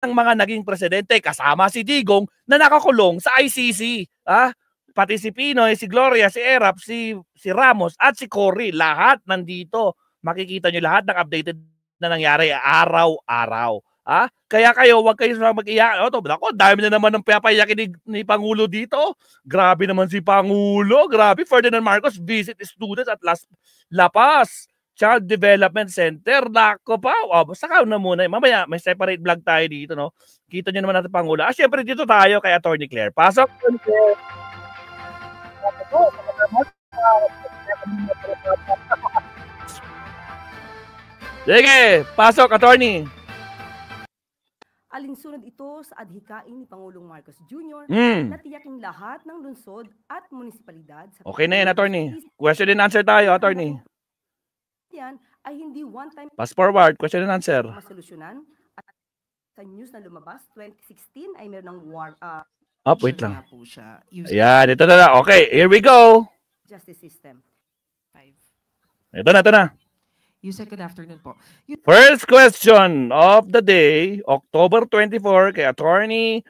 ng mga naging presidente kasama si Digong na nakakulong sa ICC. Pati si Pinoy, si Gloria, si Erap, si Ramos at si Cory, lahat nandito. Makikita nyo lahat ng updated na nangyari araw-araw. Kaya kayo, wag kayo mag-iyak. Ako, dami na naman ng papayakin ni Pangulo dito. Grabe naman si Pangulo. Grabe, Ferdinand Marcos visit students at La Paz Child Development Center. Nako pa. Basta na muna. Mamaya, may separate vlog tayo dito, no? Kita nyo naman natin Pangulo. Syempre dito tayo kay Attorney Claire. Pasok, Attorney Claire. Sige, pasok, Attorney. Alinsunod ito sa adhikain ni Pangulong Marcos Jr. na tiyaking lahat ng lungsod at munisipalidad sa okay na yan, Attorney. Question and answer tayo, Attorney. Yan ay hindi one-time pass forward, question and answer. Masolusyonan at sa news na lumabas 2016 ay meron ng war wait lang. Ayan, ito na. Okay, here we go. Justice system. 5. Ito na. Yusek, good afternoon po. First question of the day, October 24, kay Attorney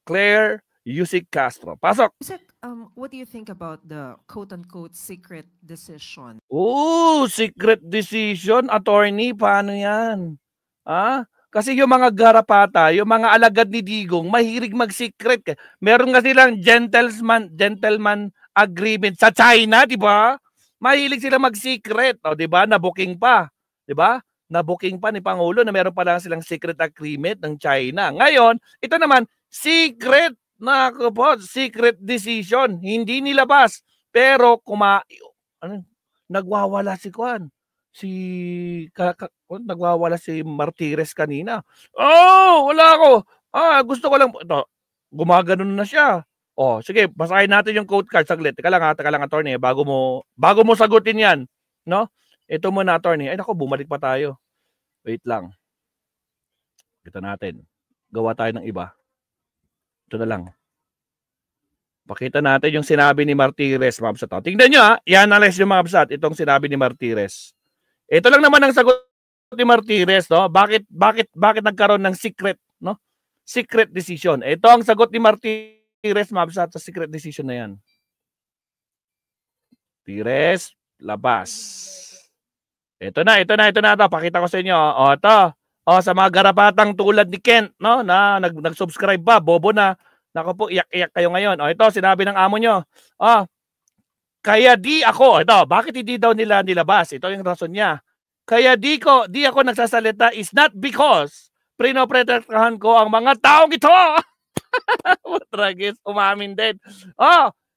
Claire Yusek Castro. Pasok. Yusek, what do you think about the quote-unquote secret decision? Secret decision, Attorney, paano yan? Kasi yung mga garapata, yung mga alagad ni Digong, mahilig mag-secret. Meron nga silang gentleman agreement sa China, di ba? Mahilig sila mag-secret, di ba? Na-booking pa, di ba? Na-booking pa ni Pangulo na meron pa lang silang secret agreement ng China. Ngayon, ito naman, secret decision, hindi nilabas. Pero nagwawala si Kwan. Nagwawala si Martires kanina. Wala ako. Gusto ko lang, gumaganon na siya. Sige, basahin natin yung code card saglit. Teka lang, Attorney, bago mo sagutin 'yan, no? Ito muna, Attorney. Ay nako, bumalik pa tayo. Wait lang. Kita natin. Gawa tayo ng iba. Ito na lang. Pakita natin yung sinabi ni Martires, Mabsat. Tingnan niyo, i-analyze yung Mabsat itong sinabi ni Martires. Ito lang naman ang sagot ni Martires, no? Bakit nagkaroon ng secret, no? Secret decision. Ito ang sagot ni Martires. Mabsat sa secret decision na yan. Tires, labas. Ito na. Pakita ko sa inyo. Ito. Sa mga garapatang tulad ni Kent, no, na nag-subscribe ba, bobo na. Nako po, iyak-iyak kayo ngayon. Ito, sinabi ng amo nyo. Kaya di ako, bakit hindi daw nila nilabas? Ito yung rason niya. Kaya di ako nagsasalita is not because prinoprotektahan ko ang mga taong ito. Tragis, umamin din.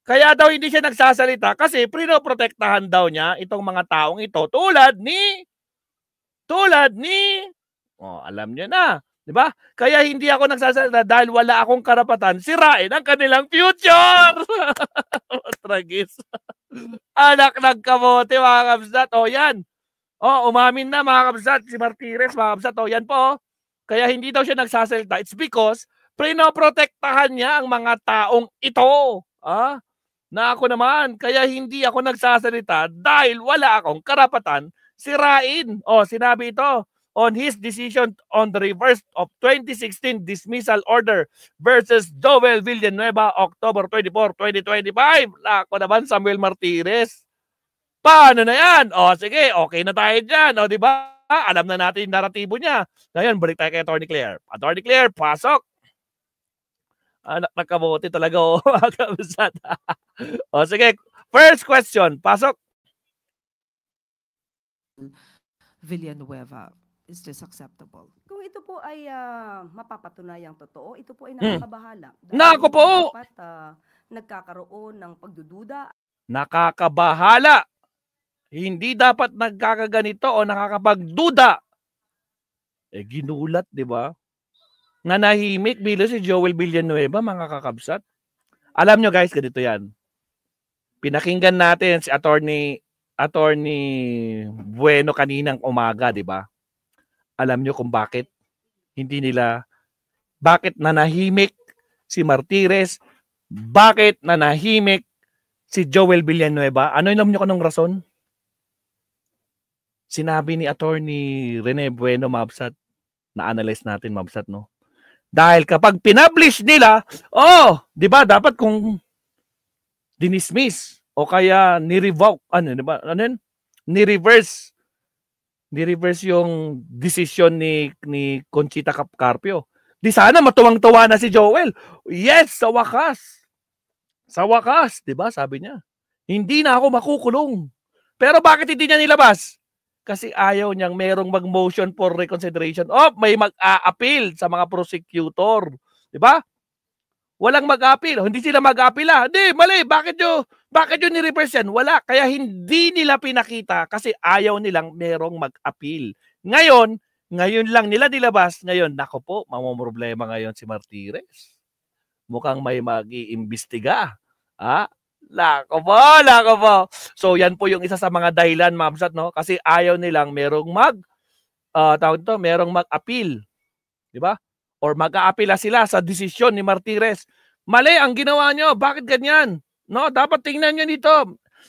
Kaya daw hindi siya nagsasalita kasi prinoprotektahan daw niya itong mga taong ito tulad ni alam niyo na, di ba? Kaya hindi ako nagsasalita dahil wala akong karapatan sirain ang kanilang future. Tragis. Anak ng kamote, mga kabsat. Yan. Umamin na, mga kabsat, si Martires, mga kabsat. Yan po. Kaya hindi daw siya nagsasalita. It's because prinoprotektahan niya ang mga taong ito. Na ako naman, kaya hindi ako nagsasalita dahil wala akong karapatan sirain. Sinabi ito on his decision on the reverse of 2016 dismissal order versus Joel Villanueva, October 24, 2025. Ako naman, Samuel Martires. Paano na yan? Sige, okay na tayo dyan. Di ba? Alam na natin yung naratibo niya. Ngayon, balik tayo kay Attorney Claire. Attorney Claire, pasok. Anak na kamote talaga, sige, first question, pasok. Villanueva, is this acceptable? Kung ito po ay mapapatunayang totoo, ito po ay nakakabahala. Nako po! Dapat nagkakaroon ng pagdududa. Nakakabahala. Hindi dapat nagkakaganito o nakakapagduda. Ginulat, di ba? Nanahimik bilang si Joel Villanueva, mga kakabsat. Alam nyo guys, ganito yan. Pinakinggan natin si Attorney Bueno kaninang umaga, di ba? Alam nyo kung bakit nanahimik si Martires, bakit nanahimik si Joel Villanueva? Ano alam nyo kanong rason? Sinabi ni Attorney Rene Bueno, Mabsat, na-analyze natin, Mabsat, no? Dahil kapag pinablish nila, di ba, dapat kung dinismiss o kaya ni-revoke, di ba, ni-reverse yung decision ni Conchita Carpio. Di sana matuwang-tuwa na si Joel. Yes, sa wakas. Sa wakas, di ba, sabi niya. Hindi na ako makukulong. Pero bakit hindi niya nilabas? Kasi ayaw niyang merong mag-motion for reconsideration. May mag-a-appeal sa mga prosecutor. Di ba? Walang mag-a-appeal. Hindi sila mag-a-appeal. Hindi, mali. Bakit yun ni-reverse yan? Wala. Kaya hindi nila pinakita kasi ayaw nilang merong mag-appeal. Ngayon lang nila nilabas. Ngayon, nako po, mamomroblema ngayon si Martires. Mukhang may mag-iimbestiga. Lako po. So yan po yung isa sa mga dahilan, Ma'am, no? Kasi ayaw nilang merong merong mag-appeal. 'Di ba? Or mag-aapila sila sa desisyon ni Martires. Mali ang ginawa nyo. Bakit ganyan? No, dapat tingnan nyo dito.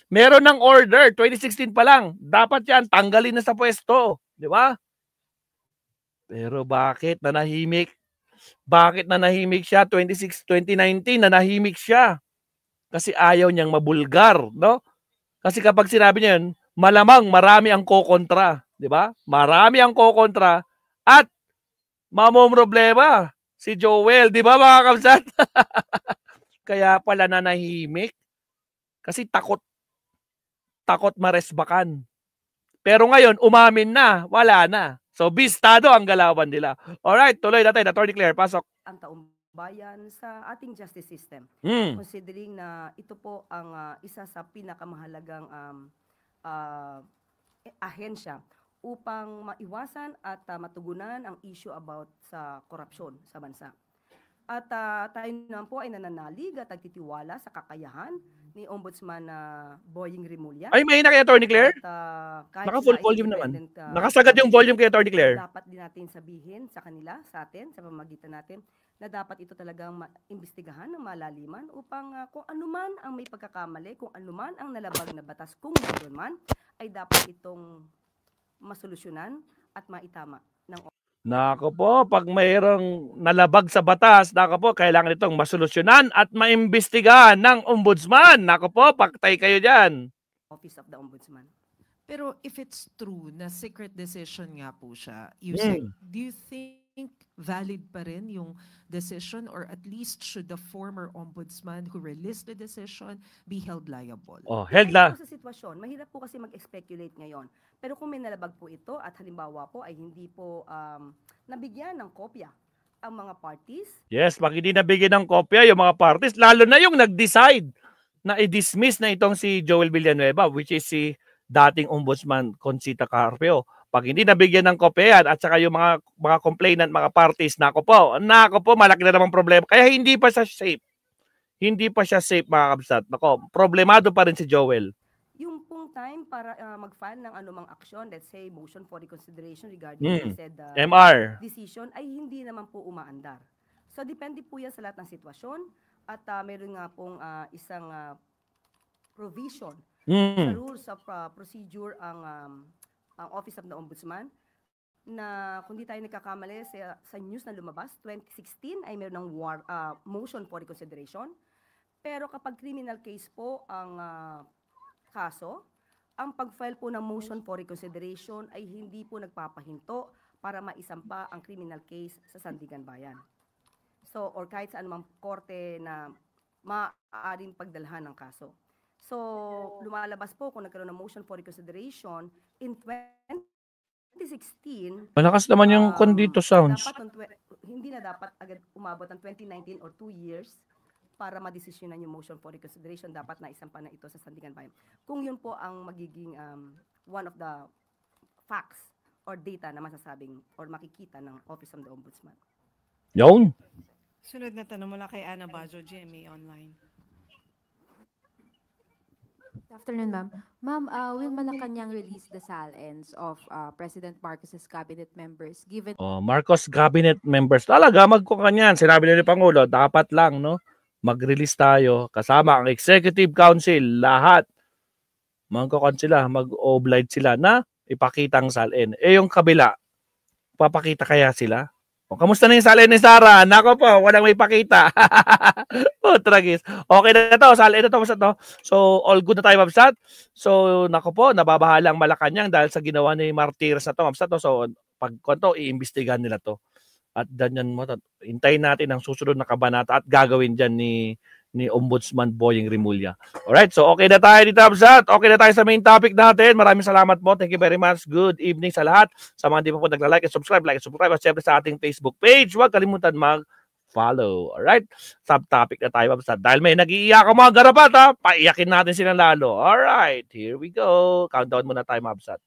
Meron ng order 2016 pa lang. Dapat yan tanggalin na sa pwesto, 'di ba? Pero bakit nanahimik? Bakit nanahimik siya 2019 nanahimik siya? Kasi ayaw niyang mabulgar, no? Kasi kapag sinabi niya yun, malamang marami ang kokontra, di ba? Marami ang kokontra at mamomroblema si Joel, di ba mga kamsat? Kaya pala nanahimik kasi takot maresbakan. Pero ngayon, umamin na, wala na. So, bistado ang galawan nila. Alright, tuloy natin. Attorney Claire, pasok. Ang taumbayan sa ating justice system. Considering na ito po ang isa sa pinakamahalagang ahensya upang maiwasan at matugunan ang issue about sa korupsyon sa bansa. At tayo naman po ay nananalig at nagtitiwala sa kakayahan ni Ombudsman Boying Rimulya. Ay, may na kay Attorney Claire? Naka-full volume naman. Nakasagad yung volume kay Attorney Claire. Dapat din natin sabihin sa kanila, sa atin, sa pamamagitan natin, na dapat ito talagang imbestigahan ng malaliman upang kung anuman ang may pagkakamali, kung anuman ang nalabag na batas, kung meron man, ay dapat itong masolusyonan at maitama ng Nako po, pag mayroong nalabag sa batas, nako po, kailangan itong masolusyonan at maimbestigahan ng ombudsman. Nako po, paktay kayo dyan. Office of the Ombudsman. Pero if it's true na secret decision nga po siya, do you think valid pa rin yung decision, or at least should the former ombudsman who released the decision be held liable? Held la. Sa sitwasyon, mahirap po kasi mag-speculate ngayon. Pero kung may nalabag po ito at halimbawa po ay hindi po nabigyan ng kopya ang mga parties. Yes, pag hindi nabigyan ng kopya yung mga parties, lalo na yung nag-decide na i-dismiss na itong si Joel Villanueva, which is si dating ombudsman Conchita Carpio. Pag hindi nabigyan ng kopya at saka yung mga complainant, mga parties, nako po, malaki na namang problema. Kaya hindi pa siya safe. Hindi pa siya safe, mga kabsat. Nako, problemado pa rin si Joel. Yung pong time para mag-file ng anumang aksyon, let's say motion for reconsideration regarding said MR decision, ay hindi naman po umaandar. So depende po yan sa lahat ng sitwasyon at meron nga pong isang provision sa rules of procedure ang Office of the Ombudsman na kung di tayo nagkakamali sa news na lumabas, 2016 ay meron ng motion for reconsideration. Pero kapag criminal case po ang kaso, ang pag-file po ng motion for reconsideration ay hindi po nagpapahinto para maisampa ang criminal case sa Sandigan Bayan. So, or kahit sa anumang korte na maaaring pagdalhan ng kaso. So, lumalabas po kung nagkaroon ng motion for reconsideration in 2016. Malakas naman yung condito sounds. Hindi na dapat agad umabot ng 2019 or 2 years para madesisyonan yung motion for reconsideration. Dapat na isampa na ito sa Sandigan Bayan. Kung yun po ang magiging one of the facts or data na masasabing or makikita ng Office of the Ombudsman. Yun. Sunod na tanong mula kay Ana Bajo, GMA Online. Good afternoon, ma'am. Ma'am, will Malacanang release the SALNs of President Marcos's cabinet members given... Marcos cabinet members. Talaga, magkukanyan. Sinabi ni Pangulo, dapat lang, no? Mag-release tayo. Kasama ang Executive Council, lahat. Magkukan sila, mag-oblige sila na ipakita ang SALN. Yung kabila, papakita kaya sila? O, kamusta na yung salin ni Sarah? Nako po, walang may pakita. Tragis. Okay na to, salin na to, basta to. So, all good na tayo, Mabsat. So, nako po, nababahala ang Malacanang dahil sa ginawa ni Martires na to, Mabsat. So, pag konto, iimbestigahan nila to. At ganyan mo, hintayin natin ang susunod na kabanata at gagawin dyan ni Ombudsman Boying Rimulya. Alright, so okay na tayo dito, Absat. Okay na tayo sa main topic natin. Maraming salamat po. Thank you very much. Good evening sa lahat. Sa mga di pa po nagla-like and subscribe, like and subscribe. At syempre sa ating Facebook page, huwag kalimutan mag-follow. Alright, subtopic na tayo, Absat. Dahil may nag-iiyak ang mga garapat, ha? Paiyakin natin sila lalo. Alright, here we go. Countdown muna tayo, Absat.